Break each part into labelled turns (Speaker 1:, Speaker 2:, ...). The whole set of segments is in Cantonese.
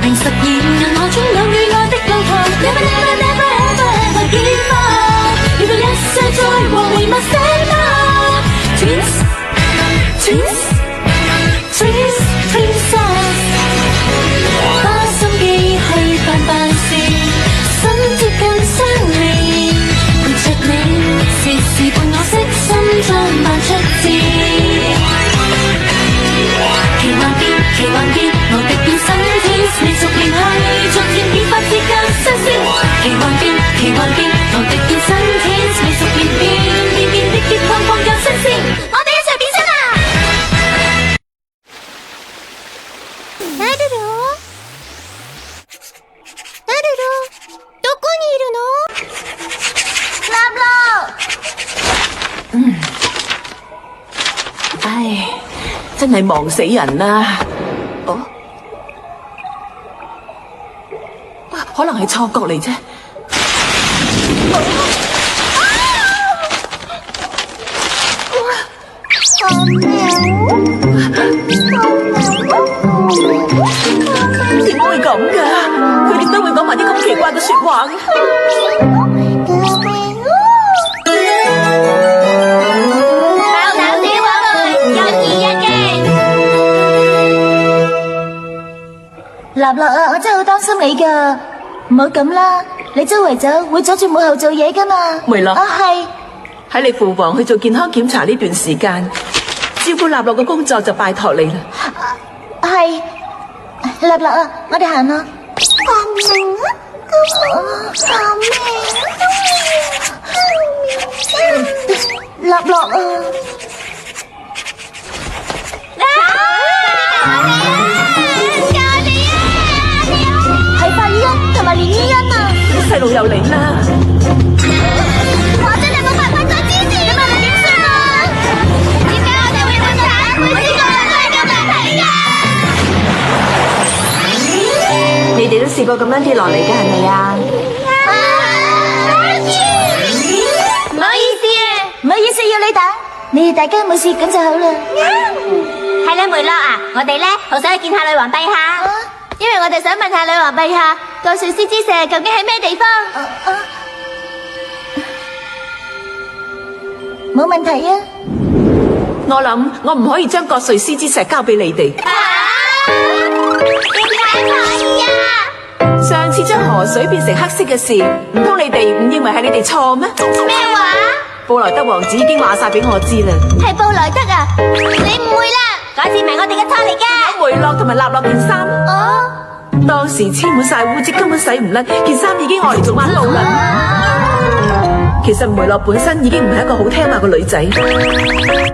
Speaker 1: 平實現人海中有與愛的路途 Never never never ever ever give up 要到一世再和回密寫嗎 Twins Twins Twins Princess 花心機去扮事心接近相連陪着你時時伴我悉心裝扮出戰奇幻變奇幻變無敵變身天未熟練去作戰變化至更新鮮奇幻變奇幻變無敵變身天未熟練變的結碰碰又新鮮我哋一齊變身啊どこにいるの
Speaker 2: 唉，真係忙死人啦！哦，可能係錯覺嚟啫。點會咁㗎？佢點解會講埋啲咁奇怪嘅說話嘅？
Speaker 3: 立樂啊，我真係好擔心你噶，唔好咁啦，你周圍走會阻住母后做嘢噶嘛。
Speaker 2: 梅樂，
Speaker 3: 係
Speaker 2: 喺你父皇去做健康檢查呢段時間，照顧立樂嘅工作就拜託你啦。
Speaker 3: 係，立樂啊，我哋行啦。立樂啊！係法醫恩同埋連醫恩啊！
Speaker 2: 啲細路又嚟啦！
Speaker 3: 我真係冇辦法再支持咁啊！點算啊？點解我哋會咁慘？每次個個都係咁難睇㗎！
Speaker 4: 你哋都試過咁樣跌落嚟嘅係咪啊？
Speaker 3: 唔好意思啊，唔好意思要你打，你哋大家冇事咁就好啦。
Speaker 5: 係啦，梅洛啊，我哋咧好想去見下女王陛下，
Speaker 3: 因為我哋想問下女王陛下，個水獅之石究竟喺咩地方？冇問題啊！
Speaker 2: 我諗我唔可以將葛瑞斯之石交俾你哋。
Speaker 5: 點解可以啊？
Speaker 2: 上次將河水變成黑色嘅事，唔通你哋唔認為係你哋錯咩？
Speaker 5: 咩話？
Speaker 2: 布萊德王子已經話晒俾我知啦。
Speaker 3: 係布萊德啊！
Speaker 5: 你誤會啦，嗰次唔係我哋嘅錯嚟㗎。
Speaker 2: 梅洛同埋立洛件衫，當時黐滿晒污漬，根本洗唔甩，件衫已經愛嚟做抹布啦。其實梅洛本身已經唔係一個好聽話嘅女仔，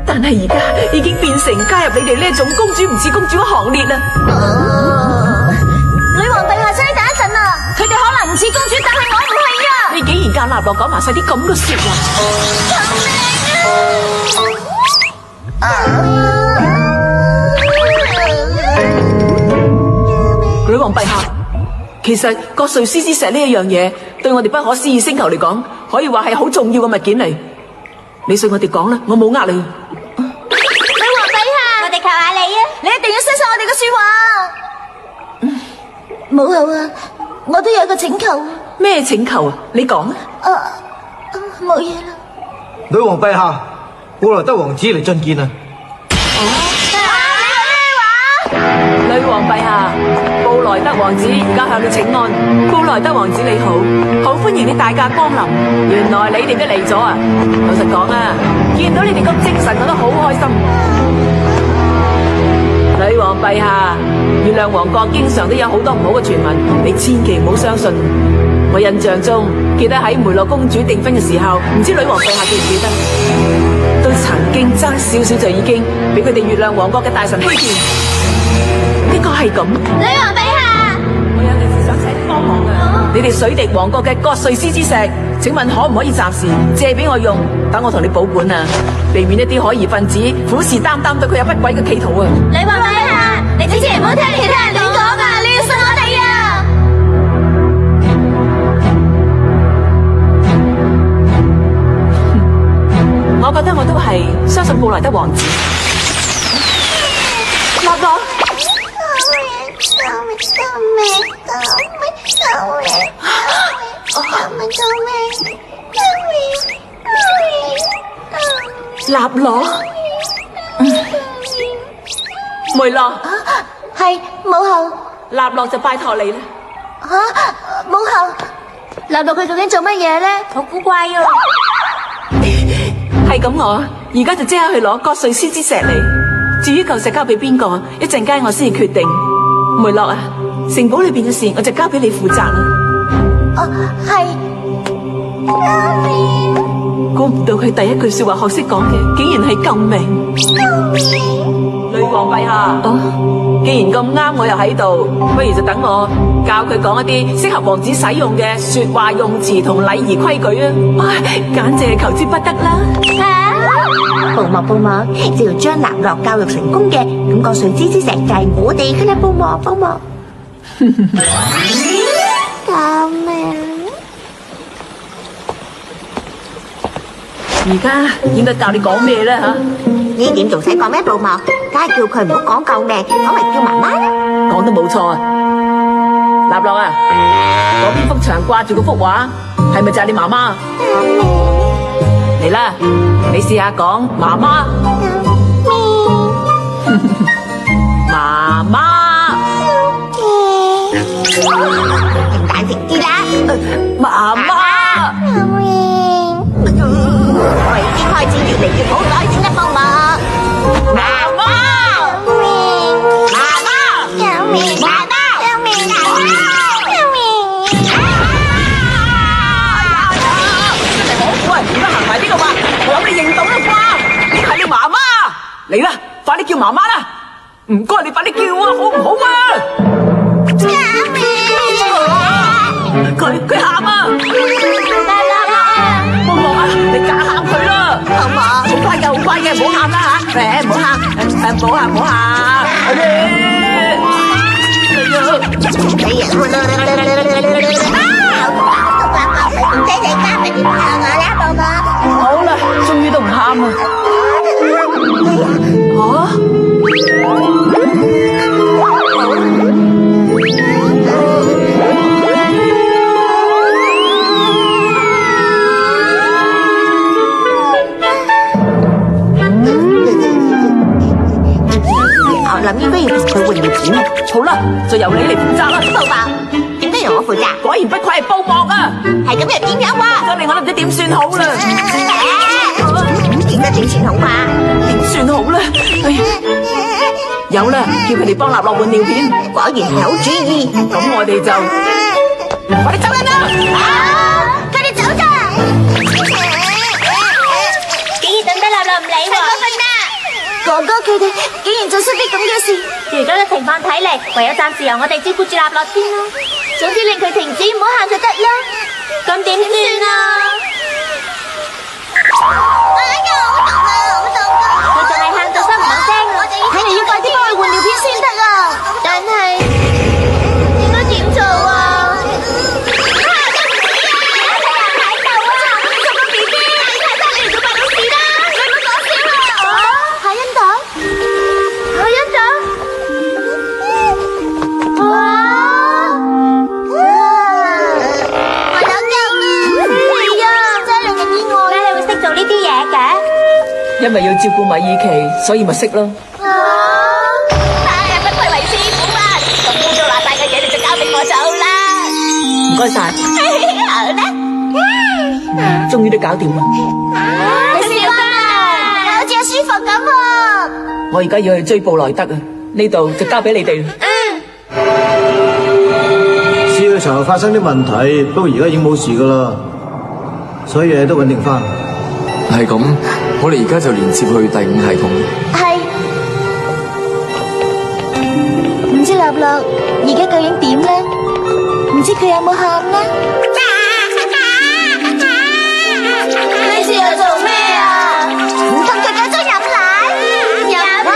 Speaker 2: 但係而家已經變成加入你哋呢一種公主唔似公主嘅行列啦。
Speaker 3: 女王陛下，請你等一陣啊！佢哋可能唔似公主，但係我唔係啊！
Speaker 2: 你竟然教立洛講埋晒啲咁嘅說話！女王陛下，其實葛瑞斯之石呢一樣嘢，對我哋不可思議星球嚟講，可以話係好重要嘅物件嚟。你信我哋講啦，我冇呃你。
Speaker 3: 女王陛下，
Speaker 5: 我哋求下你啊！
Speaker 3: 你一定要相信我哋嘅說話。母后啊，我都有一個請求。
Speaker 2: 咩請求啊？你講啊！
Speaker 3: 冇嘢啦。
Speaker 6: 女王陛下，布萊德王子嚟覲見啊！
Speaker 2: 女王陛下，布萊德王子而家向你請安。布萊德王子你好，好歡迎你大駕光臨。原來你哋都嚟咗啊！老實講啊，見到你哋咁精神，我都好開心。女王陛下，月亮王國經常都有好多唔好嘅傳聞，你千祈唔好相信。我印象中記得喺梅洛公主訂婚嘅時候，唔知女王陛下記唔記得，都曾經爭少少就已經俾佢哋月亮王國嘅大臣欺騙。應該係咁。
Speaker 3: 女王陛下，
Speaker 2: 我有件事想請你幫忙啊！你哋水滴王國嘅葛瑞斯之石，請問可唔可以暫時借俾我用，等我同你保管啊，避免一啲可疑分子虎視眈眈對佢有不軌嘅企圖啊！
Speaker 3: 女王陛下，你千祈唔好聽其他人亂講啊！你要信我哋啊！
Speaker 2: 我覺得我都係相信布萊德王子。立洛。樂，梅樂，
Speaker 3: 係母后。
Speaker 2: 立樂就拜託你啦。
Speaker 3: 母后，立落佢究竟做乜嘢咧？
Speaker 5: 好古怪啊！
Speaker 2: 係咁我而家就即刻去攞葛瑞斯之石嚟。至於舊石交俾邊個，一陣間我先至決定。梅樂啊，城堡裏邊嘅事我就交俾你負責啦。
Speaker 3: 係。
Speaker 2: 估唔到佢第一句說話學識講嘅，竟然係救命！女王陛下，既然咁啱我又喺度，不如就等我教佢講一啲適合王子使用嘅說話用詞同禮儀規矩啊！簡直係求之不得啦！
Speaker 3: 報幕，只要將立落教育成功嘅，咁個瑞之之石就係我哋嘅啦！報幕。救命！
Speaker 2: 而家應該教你講咩咧吓？
Speaker 3: 呢點仲使講咩？報幕，梗係叫佢唔好講救命，講嚟叫媽媽啦。
Speaker 2: 講得冇錯啊！立樂啊，嗰邊幅牆掛住嗰幅畫，係咪就係你媽媽？嚟啦，你試下講媽媽。媽媽。
Speaker 3: 大聲啲啦！
Speaker 2: 媽媽。
Speaker 3: 我已經開始越嚟越冇耐性啦，報幕。媽媽，救命！
Speaker 2: 喂，而家行埋呢度啊！我諗你認到啦啩？呢係你媽媽。嚟啦，快啲叫媽媽啦！唔該，你快啲叫啊，好唔好啊？佢喊啊！報幕啊，你假喊佢啦！
Speaker 3: 報幕，
Speaker 2: 好乖嘅，唔好喊啦吓！唔好喊，唔好喊！好啦，終於都唔喊啦！
Speaker 3: 我諗應該要同佢換尿片啊！
Speaker 2: 好啦，就由你嚟負責啦！
Speaker 3: 報幕，點解由我負責？
Speaker 2: 果然不愧係報幕啊！
Speaker 3: 係咁又點樣喎？
Speaker 2: 真令我都唔知點算好啦！
Speaker 3: 點算好啊？
Speaker 2: 點算好咧？哎呀，有啦，叫佢哋幫立樂換尿片。
Speaker 3: 果然係好主意。
Speaker 2: 咁我哋就快啲走人啦！
Speaker 3: 佢哋走咋？
Speaker 5: 竟然等低立落唔理喎！
Speaker 3: 哥哥佢哋竟然做出啲咁嘅事，
Speaker 5: 而家嘅情況睇嚟，唯有暫時由我哋照顧住立落先啦。總之令佢停止，唔好喊就得啦。咁點算啊？佢仲係喊到收唔到聲啊！
Speaker 3: 睇嚟要快啲幫佢換尿片先得啊！但係應該點做啊？
Speaker 2: 因為要照顧米爾奇，所以咪識咯。
Speaker 3: 不愧為師傅啊！咁污糟邋遢嘅嘢，你就交俾我做啦。
Speaker 2: 唔該晒。
Speaker 3: 好啦，
Speaker 2: 終於都搞掂啦。
Speaker 3: 你笑啦，好似好舒服咁喎。
Speaker 2: 我而家要去追布萊德啊！呢度就交俾你哋啦。
Speaker 6: 試嘅時候發生啲問題，不過而家已經冇事噶啦，所有嘢都穩定翻。
Speaker 7: 係咁，我哋而家就連接去第5系統。
Speaker 3: 係，唔知立樂而家究竟點咧？唔知佢有冇喊咧？你試下做咩啊？唔通佢家中飲奶？飲奶？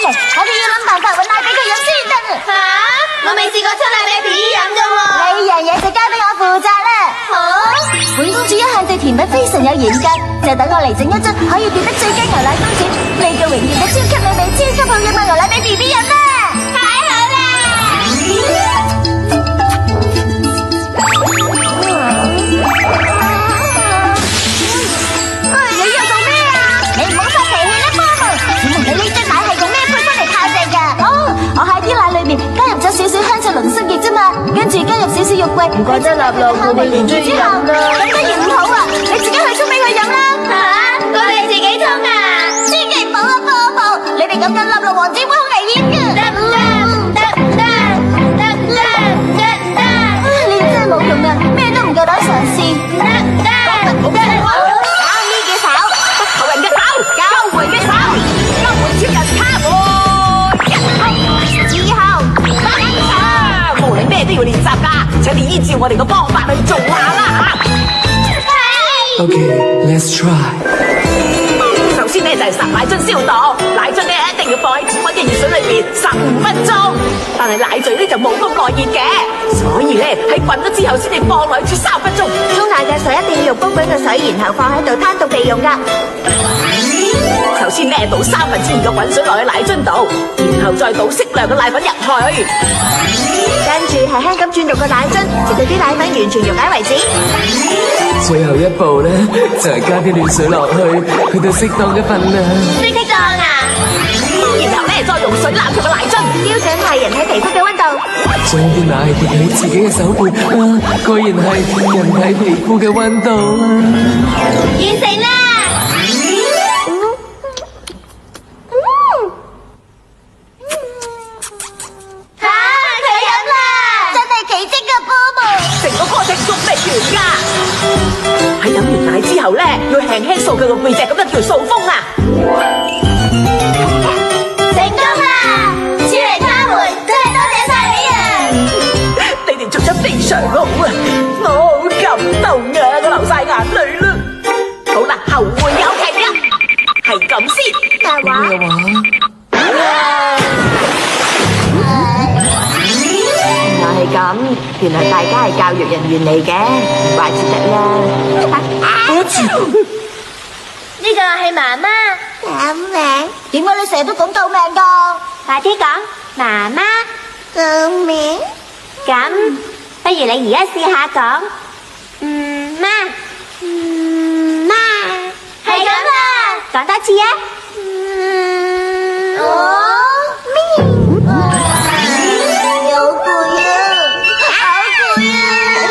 Speaker 3: 我哋要諗辦法搵奶俾佢飲先得啊！我未試過出奶俾 B 飲啫喎！你樣嘢就交俾我負責啦。好。本公主一向對甜品非常有嚴格，就等我嚟整一樽可以變得最佳牛奶公主，呢個榮譽嘅超級美味、超級好飲嘅牛奶俾 BB 飲啦！太好啦！你又做咩啊？你唔好發脾氣啦，波妹！請問你呢樽奶係用咩配方嚟泡製㗎？哦，我喺啲奶裏面加入咗少少香菜濃縮液啫嘛，跟住加入少少肉桂，唔怪得立落佢哋唔中意飲啦。咁當然唔好啊！你自己去沖俾佢飲啦。嚇，我哋自己沖啊！千祈唔好啊，波波！你哋咁樣立落黃子會好危險㗎。得！你真係冇用啊！咩都唔夠膽嘗試。
Speaker 2: 求人嘅手，救回嘅手，救回超人卡我。
Speaker 3: 以後
Speaker 2: 無論咩都要練習㗎，請你依照我哋嘅方法去做下啦嚇。
Speaker 7: Okay, let's try。
Speaker 2: 首先咧就係實奶樽消毒，奶樽咧一定要放喺恆溫嘅熱水裏邊15分鐘，但係奶嘴咧就冇咁耐熱嘅，所以咧喺滾咗之後先至放落去煮3分鐘。
Speaker 3: 沖奶嘅水一定要用煲滾嘅水，然後放喺度攤凍備用㗎。
Speaker 2: 首先咧倒2/3嘅滾水落去奶樽度，然後再倒適量嘅奶粉入去，
Speaker 3: 跟住係輕咁轉動個奶樽，直到啲奶粉完全溶解為止。
Speaker 7: 最後一步咧，就係加啲暖水落去，去到適當嘅份量。
Speaker 3: 即刻裝啊！
Speaker 2: 然後咧再用水攬住個奶樽，
Speaker 3: 標準係人體皮膚嘅溫度。
Speaker 7: 將啲奶滴喺自己嘅手背，果然係人體皮膚嘅溫度啊！
Speaker 3: 完成啦！佢飲啦！真係奇蹟嘅波妹！
Speaker 2: 成個過程仲未完㗎。喺飲完奶之後咧，要輕輕掃佢個背脊，咁就叫掃風啊！
Speaker 3: 成功啦！超人卡門，真係多謝晒你啊！
Speaker 2: 你哋做得非常好啊！我好感動啊，我流晒眼淚啦。好啦，後會有期啦，係咁先。
Speaker 3: 咩話？
Speaker 4: 原來係咁，原來大家係教育人員嚟嘅，唔怪之得啦。
Speaker 3: 呢個係媽媽。救命！點解你成日都講救命㗎？快啲講，媽媽。救命！咁，不如你而家試下講。媽。媽。係咁啦，講多次啊。好攰啊！好攰啊！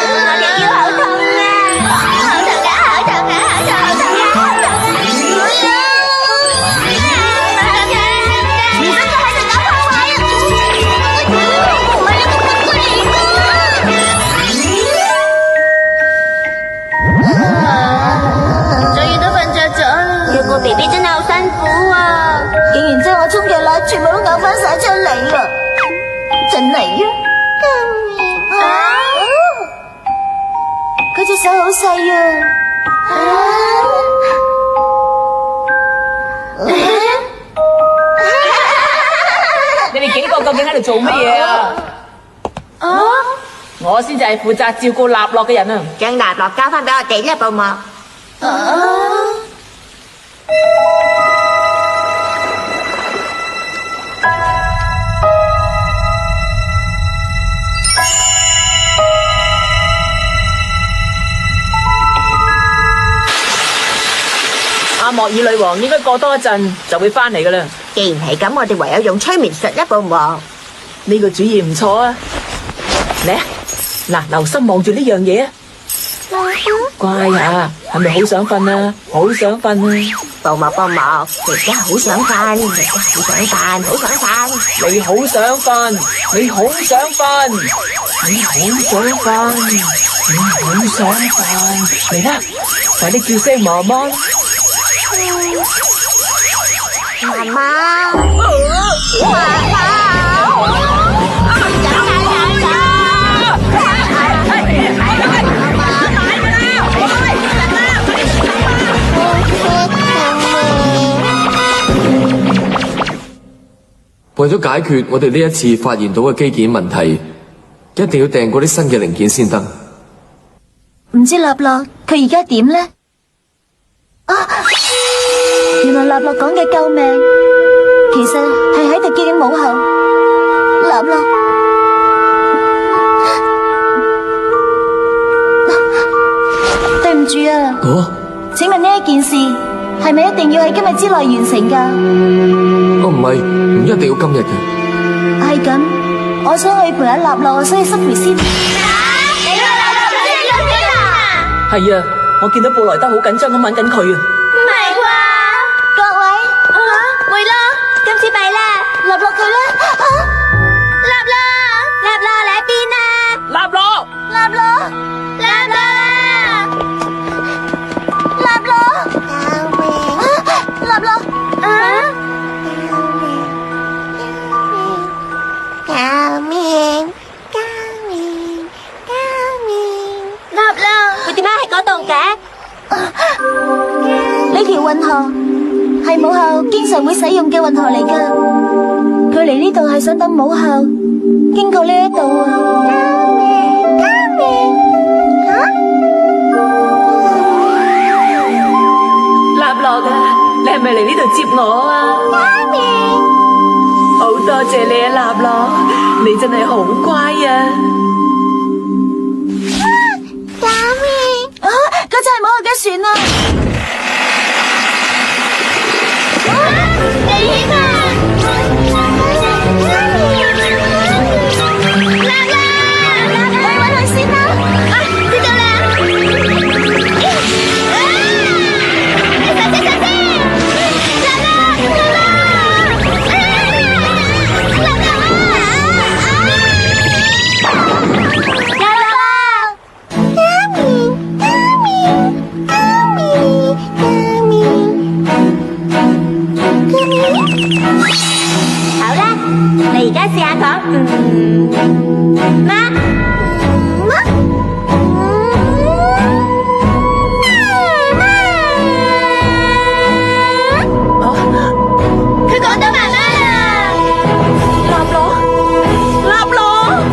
Speaker 3: 我嘅腰好痛啊！好痛啊！好痛啊！好痛啊！好痛啊！好痛啊！你真係喺度搞破壞啊！唔係你個笨鬼嚟㗎！終於都瞓着咗啦！照顧 BB 真係好辛苦啊！竟然將我沖嘅奶全部都嘔翻晒出嚟啦！真係啊！救命啊！佢隻手好細啊！
Speaker 2: 你哋幾個究竟喺度做乜嘢啊？我先就係負責照顧立樂嘅人啊！
Speaker 3: 將納樂交翻俾我哋啦，寶母。
Speaker 2: 阿莫爾女王應該過多一陣就會翻嚟噶啦。
Speaker 3: 既然係咁，我哋唯有用催眠術啦，寶母。
Speaker 2: 呢個主意唔錯啊！嚟啊，嗱，留心望住呢樣嘢啊！乖啊，係咪好想瞓啊？好想瞓啊！
Speaker 3: 寶母，寶母，而家好想瞓，而家好想瞓，好想瞓。
Speaker 2: 你好想瞓，你好想瞓，你好想瞓，你好想瞓，嚟啦，快啲叫聲媽媽！
Speaker 3: 媽媽，媽媽。
Speaker 7: 為咗解決我哋呢一次發現到嘅機件問題，一定要訂嗰啲新嘅零件先得。
Speaker 3: 唔知立樂佢而家點呢？啊！原來立樂講嘅救命，其實係喺度叫緊母后。立樂，對唔住啊！請問呢一件事係咪一定要喺今日之內完成㗎？
Speaker 7: 唔係，唔一定要今日嘅。
Speaker 3: 係咁，我想去陪下立樂，所以失陪先。
Speaker 2: 係啊，我見到布萊德好緊張咁揾緊佢啊。
Speaker 5: 唔係啩？
Speaker 3: 各位，
Speaker 5: 會咯，今次弊啦！
Speaker 3: 立落佢啦！
Speaker 5: 立樂你喺邊啊？
Speaker 2: 立樂，
Speaker 3: 立落，
Speaker 5: 立樂啊！
Speaker 3: 立落，立落，
Speaker 5: 立樂，佢點解喺嗰度嘅？
Speaker 3: 呢條運河係母后經常會使用嘅運河嚟噶，佢嚟呢度係想等母后經過呢一度啊！
Speaker 2: 立樂啊，你係咪嚟呢度接我啊？好多謝你啊，立樂，你真係好乖啊！
Speaker 3: 嗰隻係母后嘅船啊！
Speaker 5: 危險啊！立樂，
Speaker 3: 去搵佢先啦！
Speaker 5: 知道啦！小心！立好啦，你而家試下講媽。佢講到媽媽啦！
Speaker 2: 立樂，立樂啊！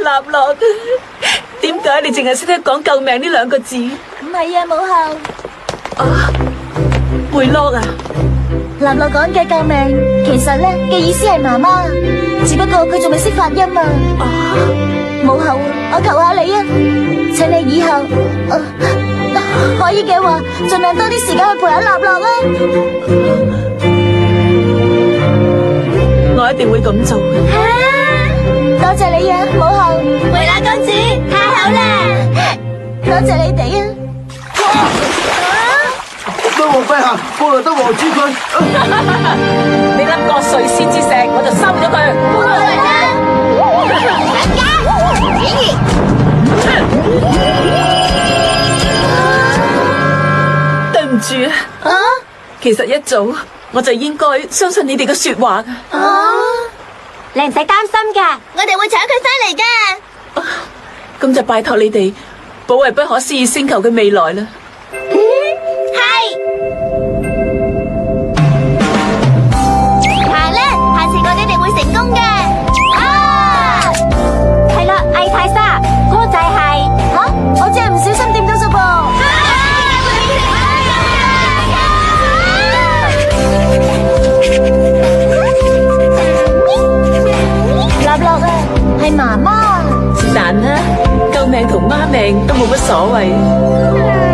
Speaker 2: 立樂，點解你淨係識得講救命呢兩個字？
Speaker 3: 唔係啊，母后。
Speaker 2: 梅洛啊，
Speaker 3: 立樂講嘅救命，其實咧嘅意思係媽媽，只不過佢仲未識發音啊。母后，我求下你啊，請你以後可以嘅話，盡量多啲時間去陪下立樂啊。
Speaker 2: 我一定會咁做嘅。
Speaker 3: 多謝你啊，母后。
Speaker 5: 梅拉公主，太好啦！
Speaker 3: 多謝你哋啊。
Speaker 6: 德皇陛下，布萊德王子佢，
Speaker 2: 你粒割碎先知石，我就收咗佢。
Speaker 5: 布萊德，
Speaker 2: 對唔住啊，其實一早我就應該相信你哋嘅說話噶。
Speaker 5: 你唔使擔心㗎。
Speaker 3: 我哋會搶佢翻嚟噶。
Speaker 2: 咁就拜託你哋保衛不可思議星球嘅未來啦。
Speaker 3: 係。行啦，下次我哋會成功嘅。啊！
Speaker 5: 係啦，艾泰莎，歌仔係
Speaker 3: 吓，我只係唔小心掂到啫噃。立樂啊，係媽媽。
Speaker 2: 是但啦，救命同媽命都冇乜所謂。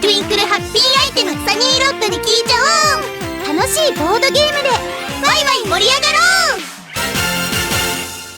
Speaker 3: トゥインクルハッピーアイテムサニーロッドに聞いちゃおう。楽しいボードゲームでワイワイ盛り上がろう。